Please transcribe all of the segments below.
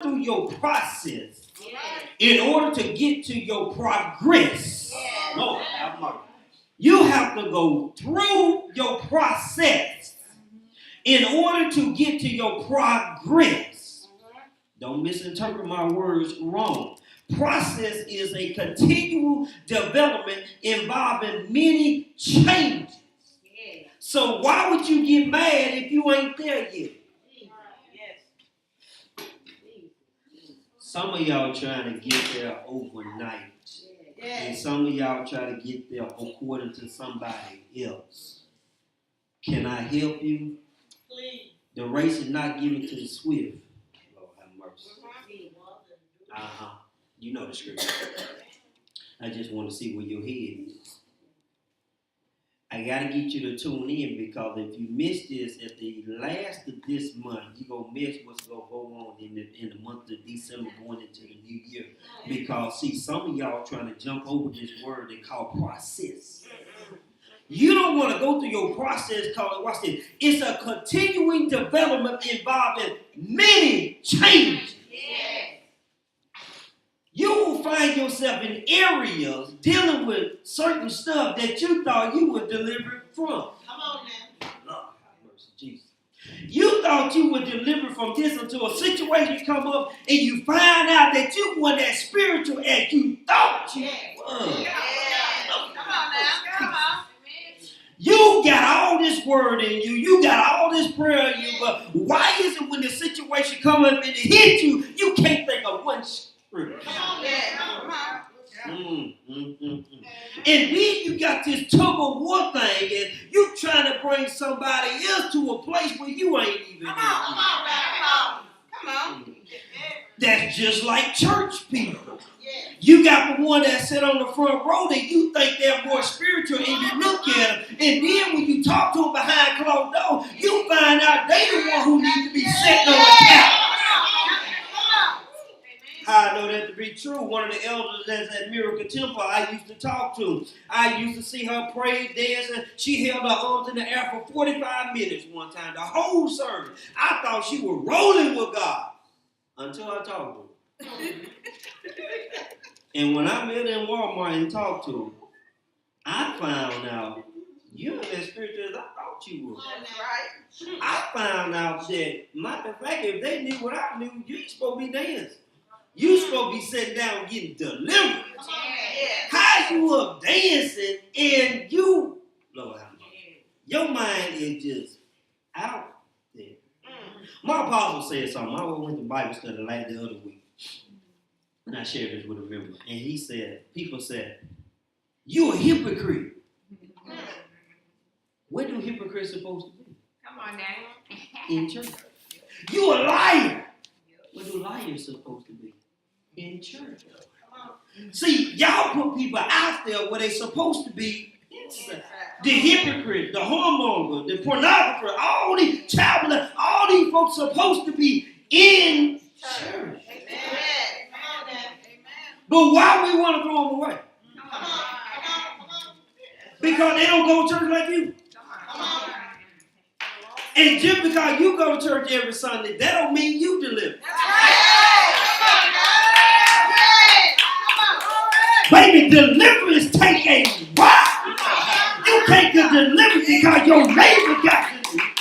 through your process in order to get to your progress. Lord have mercy. You have to go through your process in order to get to your progress. Don't misinterpret my words wrong. Process is a continual development involving many changes. So why would you get mad if you ain't there yet? Some of y'all trying to get there overnight. And some of y'all try to get there according to somebody else. Can I help you? Please. The race is not given to the swift. Lord have mercy. You know the scripture. I just want to see where your head is. I got to get you to tune in, because if you miss this at the last of this month, you're going to miss what's going to go on in the month of December going into the new year. Because, see, some of y'all trying to jump over this word they call process. You don't want to go through your process called, watch this, it's a continuing development involving many changes. You will find yourself in areas dealing with certain stuff that you thought you were delivered from. Come on now. Lord have mercy, Jesus. You thought you were delivered from this until a situation come up and you find out that you weren't as spiritual as you thought you were. Come on now. Come on. You got all this word in you. You got all this prayer in you. But why is it when the situation come up and it hit you, you can't think of one scripture? And then you got this tug of war thing, and you trying to bring somebody else to a place where you ain't even. Come on. That's just like church people. You got the one that sit on the front row that you think they're more spiritual, and you look at them, and then when you talk to them behind closed doors, you find out they the one who needs to be sitting on the couch. I know that to be true. One of the elders that's at Miracle Temple, I used to talk to. I used to see her pray, dance, and she held her arms in the air for 45 minutes one time, the whole service. I thought she was rolling with God until I talked to her. And when I met her in Walmart and talked to her, I found out you're as spiritual as I thought you were. That's right. I found out that, matter of fact, if they knew what I knew, you ain't supposed to be dancing. You supposed to be sitting down getting delivered. How you up dancing and you, Lord, your mind is just out there. My apostle said something. I went to Bible study the other week, and I shared this with a member. And he said, people said, you a hypocrite. Where do hypocrites supposed to be? Come on now. In church. You a liar. Where do liars supposed to be? In church. See, y'all put people out there where they supposed to be inside. The hypocrite, the whoremonger, the pornographer, all these child, all these folks supposed to be in church. But why we want to throw them away? Because they don't go to church like you. And just because you go to church every Sunday, that don't mean you deliver. Baby, deliverance take a while. You can't get delivered because your neighbor got delivered.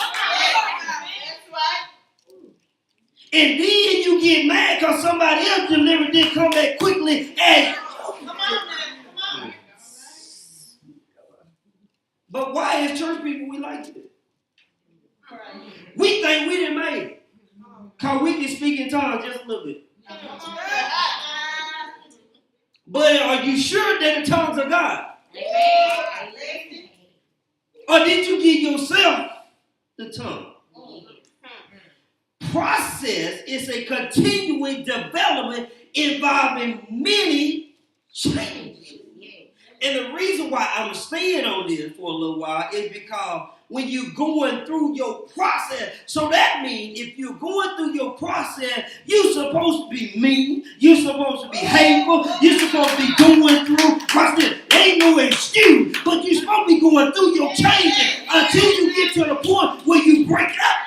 And then you get mad because somebody else delivered didn't come back quickly as you. But why as church people we like it? We think we didn't make it. Because we can speak in tongues just a little bit. But are you sure that the tongues are God? Or did you give yourself the tongue? Process is a continuing development involving many changes. And the reason why I'm staying on this for a little while is because when you're going through your process, so that means if you're going through your process, you're supposed to be mean, you're supposed to be hateful, you're supposed to be going through, watch this, there ain't no excuse, but you're supposed to be going through your changes until you get to the point where you break up.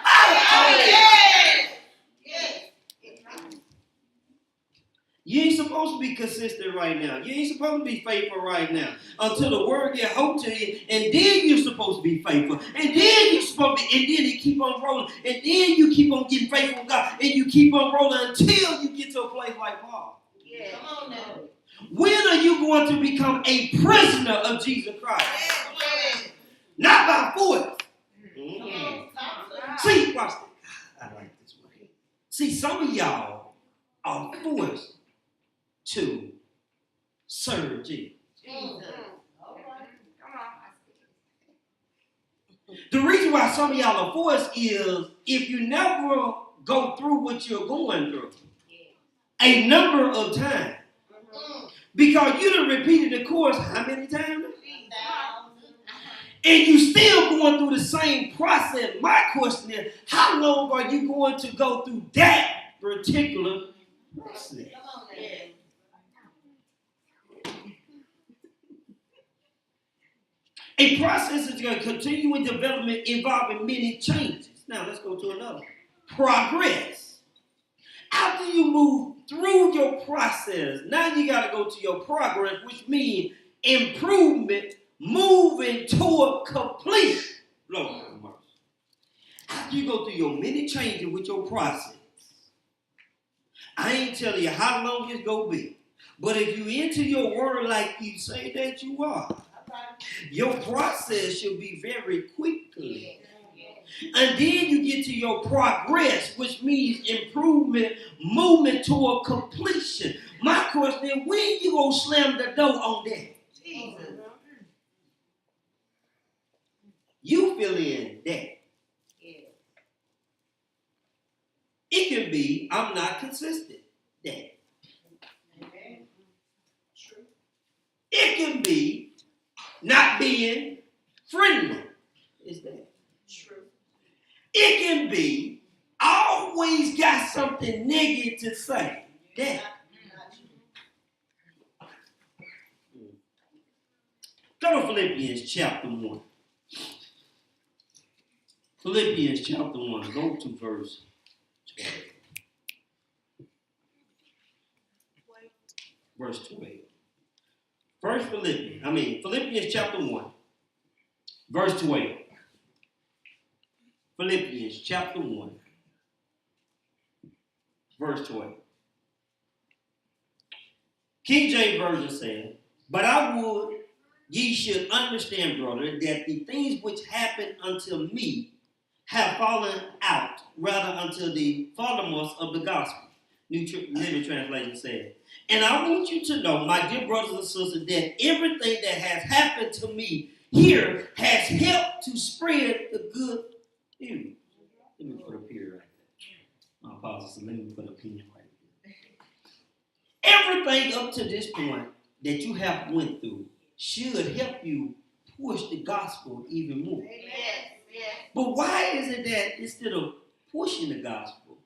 You ain't supposed to be consistent right now. You ain't supposed to be faithful right now until the word get hold to you, and then you're supposed to be faithful, and then you're supposed to, and then you keep on rolling, and then you keep on getting faithful with God, and you keep on rolling until you get to a place like Paul. Yeah. Come on now. When are you going to become a prisoner of Jesus Christ? Yeah. Not by force. Mm-hmm. See, watch this. I like this one. See, some of y'all are forced to serve Jesus. The reason why some of y'all are forced is if you never go through what you're going through a number of times, because you done repeated the course how many times? And you still going through the same process. My question is, how long are you going to go through that particular process? A process is going to continue in development involving many changes. Now let's go to another. Progress. After you move through your process, now you got to go to your progress, which means improvement, moving toward completion. Lord have mercy. After you go through your many changes with your process, I ain't telling you how long it's going to be. But if you into your word like you say that you are, your process should be very quickly. And then you get to your progress, which means improvement, movement toward completion. My question is, when you gonna slam the door on that? Jesus. You fill in that. It can be, I'm not consistent. That. It can be not being friendly. Is that true? It can be always got something negative to say. That. Go to Philippians chapter 1. Philippians chapter 1. Go to verse 12. Verse 12. Philippians chapter 1. Verse 12. Philippians chapter 1. Verse 12. King James Version says, but I would ye should understand, brother, that the things which happened unto me have fallen out, rather unto the furthermost of the gospel. New Living Translation says. And I want you to know, my dear brothers and sisters, that everything that has happened to me here has helped to spread the good news. Let me put a period right there. My apologies, so let me put a opinion right there. Everything up to this point that you have went through should help you push the gospel even more. But why is it that instead of pushing the gospel,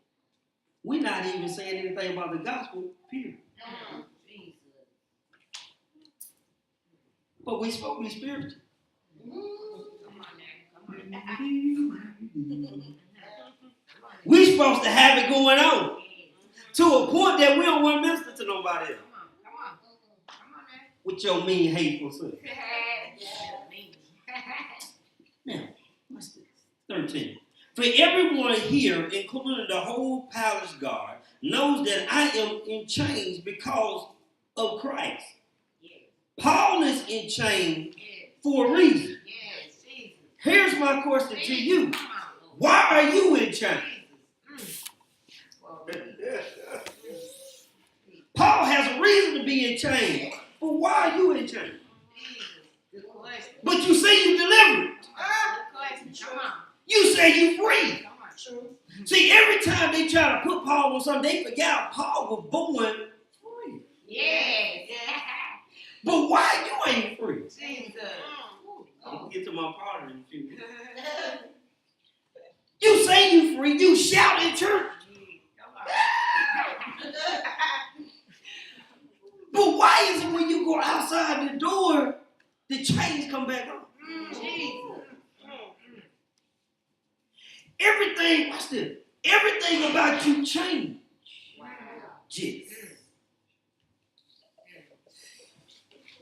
we're not even saying anything about the gospel, period? But we're supposed to be spiritual. We're supposed to have it going on to a point that we don't want to minister to nobody else. With your mean, hateful self. Now, what's this? 13. For everyone here, including the whole palace guard, knows that I am in chains because of Christ. Paul is in chains for a reason. Here's my question to you. Why are you in chains? Paul has a reason to be in chains, but why are you in chains? But you say you delivered. You say you free. See, every time they try to put Paul on something, they forgot Paul was born free. But why you ain't free? I'm going to get to my part in a few minutes. You say you free, you shout in church. But why is it when you go outside the door, the chains come back on? Everything, watch this. Everything about you changes.